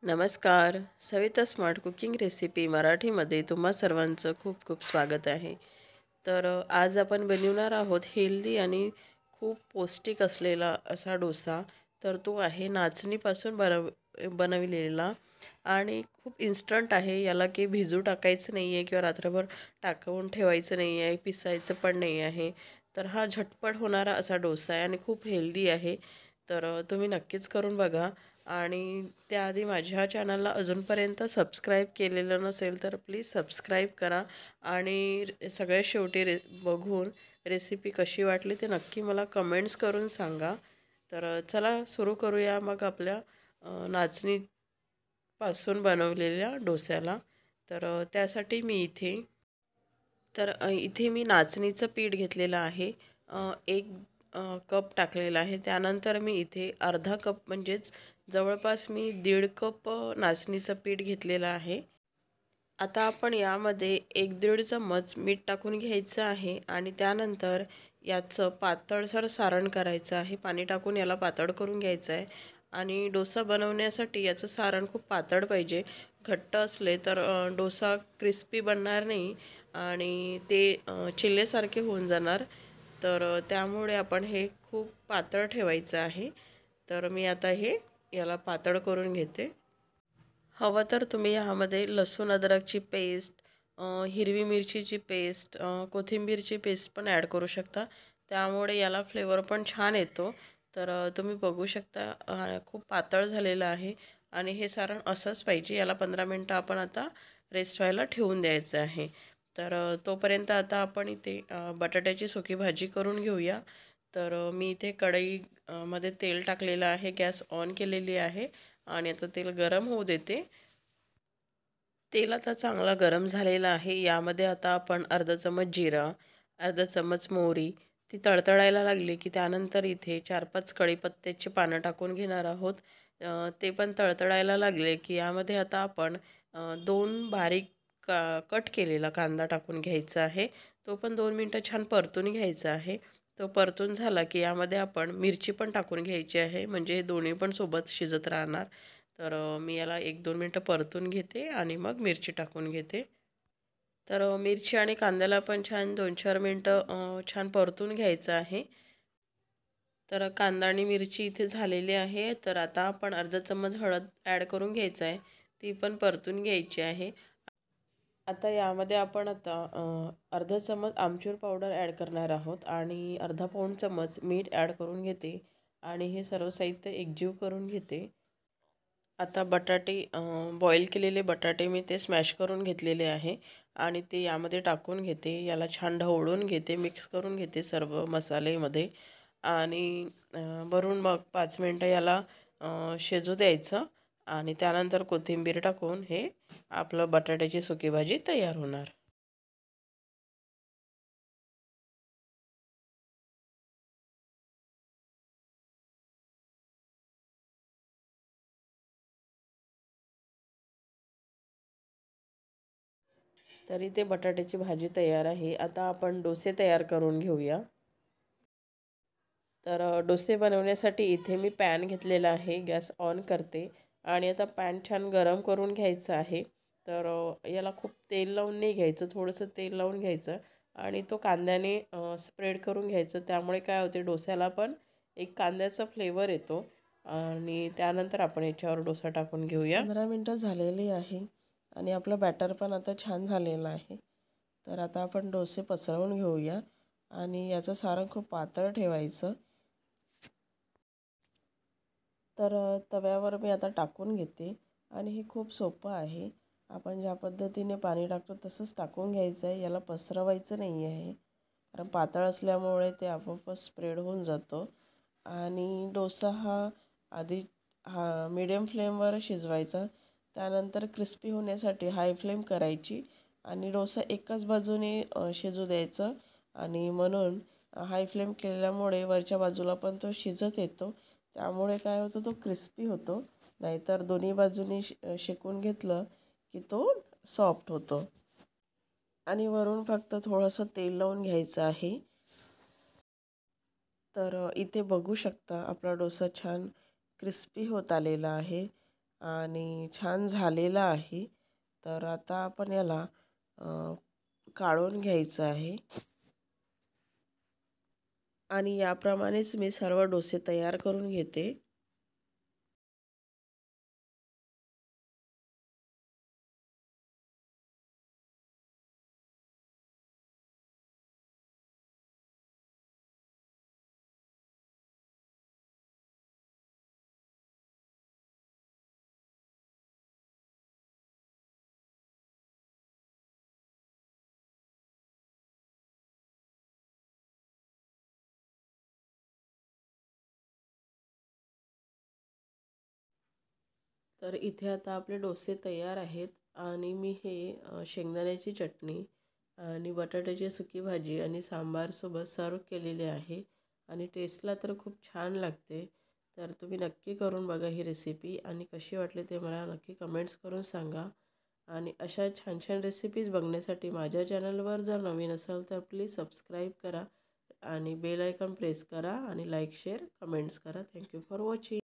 नमस्कार. Savita smart cooking recipe मराठीमध्ये तुम्हा सर्वांचं खूप खूप स्वागत आहे. आज आपण बनवणार आहोत हेल्दी आणि खूप पौष्टिक असलेला असा डोसा. तो आहे नाचणीपासून बनविलेला आणि खूप इन्स्टंट आहे. याला की भिजू टाकायचं नाही आहे किंवा रात्रभर टाकवून ठेवायचं नाही आहे, पिसायचं पण नाही आहे. हा झटपट होणारा असा डोसा आहे आणि खूप हेल्दी आहे. तुम्ही नक्कीच करून बघा. आणि त्याआधी माझ्या चॅनलला अजूनपर्यंत सबस्क्राईब केलेलं नसेल तर प्लीज सबस्क्राईब करा आणि सगळ्यात शेवटी बघून रेसिपी कशी वाटली ते नक्की मला कमेंट्स करून सांगा. चला सुरू करूया मग आपल्या नाचणीपासून बनवलेल्या डोस्याला. त्यासाठी इथे मी नाचणीचं पीठ घेतलेलं आहे. एक कप टाकलेला आहे. त्यानंतर मी इथे अर्धा कप म्हणजेच जवळपास मी 1.5 कप नाचणीचं पीठ घेतलेलं आहे. आता आपण यामध्ये 1-1.5 चम्मच मीठ टाकून घ्यायचं आहे आणि त्यानंतर याचं पातळसर सारण करायचं आहे. पाणी टाकून याला पातळ करून घ्यायचं आहे आणि डोसा बनवण्यासाठी याचं सारण खूप पातळ पाहिजे. घट्ट असले तर डोसा क्रिस्पी बनणार नाही आणि ते चिल्लेसारखे होऊन जाणार. त्यामुळे आपण हे खूप पातळ ठेवायचं आहे. मी आता याला पातळ करून घेते. हवं तर तुम्ही यामध्ये लसूण अद्रकची पेस्ट, हिरवी मिरचीची पेस्ट, कोथिंबीरची पेस्ट पण ॲड करू शकता. त्यामुळे याला फ्लेवर पण छान येतो. तुम्ही बघू शकता खूप पातळ झालेलं आहे आणि हे सारण असंच पाहिजे. याला 15 मिनटं आपण आता रेस्ट व्हायला ठेवून द्यायचं आहे. तोपर्यंत आता आपण इथे बटाट्याची सुकी भाजी करून घेऊया. मी इथे कढई मध्ये तेल टाकलेलं आहे, गॅस ऑन केलेली आहे आणि आता तेल गरम होऊ देते. तेल आता चांगला गरम झालेला आहे. यामध्ये आता आपण अर्धा चम्मच जिरा, अर्धा चम्मच मोहरी ती तळतळायला लागली की त्यानंतर इथे 4-5 कढीपत्त्याची पानं टाकून घेणार आहोत. ते पण तळतळायला लागले की यामध्ये आता आपण 2 बारीक कट केलेला कांदा टाकून घ्यायचा आहे. तो पण 2 मिनटं छान परतून घ्यायचा आहे. तो परतून झाला की यामध्ये आपण मिरची पण टाकून घ्यायची आहे, म्हणजे हे दोन्ही पण सोबत शिजत राहणार. मी याला 1-2 मिनटं परतून घेते आणि मग मिरची टाकून घेते. मिरची आणि कांद्याला पण छान 2-4 मिनटं छान परतून घ्यायचं आहे. कांदा आणि मिरची इथे झालेली आहे. आता आपण अर्धा चम्मच हळद ॲड करून घ्यायचं आहे. ती पण परतून घ्यायची आहे. आता यामध्ये आपण अर्धा चम्मच आमचूर पावडर ॲड करणार आहोत आणि अर्धा पाऊण चम्मच मीठ ॲड करून घेते आणि हे सर्व साहित्य एकजीव करून घेते. आता बटाटे बॉईल केलेले बटाटे मी ते स्मॅश करून घेतलेले आहे आणि ते यामध्ये टाकून घेते. याला छान ढवळून घेते, मिक्स करून घेते सर्व मसाल्यामध्ये आणि वरून मग 5 मिनटं याला शिजू द्यायचं आणि त्यानंतर कोथिंबीर टाकून हे आपलं बटाट्याची सुकी भाजी तयार होणार. तरी ते बटाट्याची भाजी तयार आहे. आता आपण डोसे तयार करून घेऊया. डोसे बनवण्यासाठी इथे मी पॅन घेतलेला आहे. गॅस ऑन करते आणि आता पॅन छान गरम करून घ्यायचं आहे. याला खूप तेल लावून नाही घ्यायचं, थोडंसं तेल लावून घ्यायचं आणि तो कांद्याने स्प्रेड करून घ्यायचं. त्यामुळे काय होते, डोस्याला पण एक कांद्याचा फ्लेवर येतो आणि त्यानंतर आपण याच्यावर डोसा टाकून घेऊया. 15 मिनटं झालेली आहे आणि आपलं बॅटर पण आता छान झालेलं आहे. आता आपण डोसे पसरवून घेऊया आणि याचं सारण खूप पातळ ठेवायचं. तव्यावर मी आता टाकून घेते आणि हे खूप सोपं आहे. आपण ज्या पद्धतीने पाणी टाकतो तसंच टाकून घ्यायचं आहे. याला पसरवायचं नाही आहे, कारण पातळ असल्यामुळे ते आपोआपच स्प्रेड होऊन जातो. आणि डोसा आधी मीडियम फ्लेमवर शिजवायचा, त्यानंतर क्रिस्पी होण्यासाठी हाय फ्लेम करायची आणि डोसा एकाच बाजूने शिजू द्यायचं आणि म्हणून हाय फ्लेम केल्यामुळे वरच्या बाजूला पण तो शिजत येतो. त्यामुळे काय होतं, तो क्रिस्पी होतो. नाहीतर दोन्ही बाजूनी शेकून घेतलं की तो सॉफ्ट होतो. आणि वरून फक्त थोडंसं तेल लावून घ्यायचं आहे. इथे बघू शकता आपला डोसा छान क्रिस्पी होत आलेला आहे आणि छान झालेला आहे. तर आता आपण याला काढून घ्यायचं आहे आणि याप्रमाणेच मी सर्व डोसे तयार करून घेते. तर इथे आता आपले डोसे तयार आहेत आणि मी हे शेंगदाण्याची चटणी आणि बटाट्याची सुकी भाजी आणि सांबारसोबत सर्व केलेले आहे आणि टेस्टला तर खूप छान लागते. तर तुम्ही नक्की करून बघा ही रेसिपी आणि कशी वाटली ते मला नक्की कमेंट्स करून सांगा. आणि अशा छान छान रेसिपीज बघण्यासाठी माझ्या चॅनलवर जर नवीन असाल तर प्लीज सबस्क्राईब करा आणि बेल आयकॉन प्रेस करा आणि लाईक शेअर कमेंट्स करा. Thank you for watching.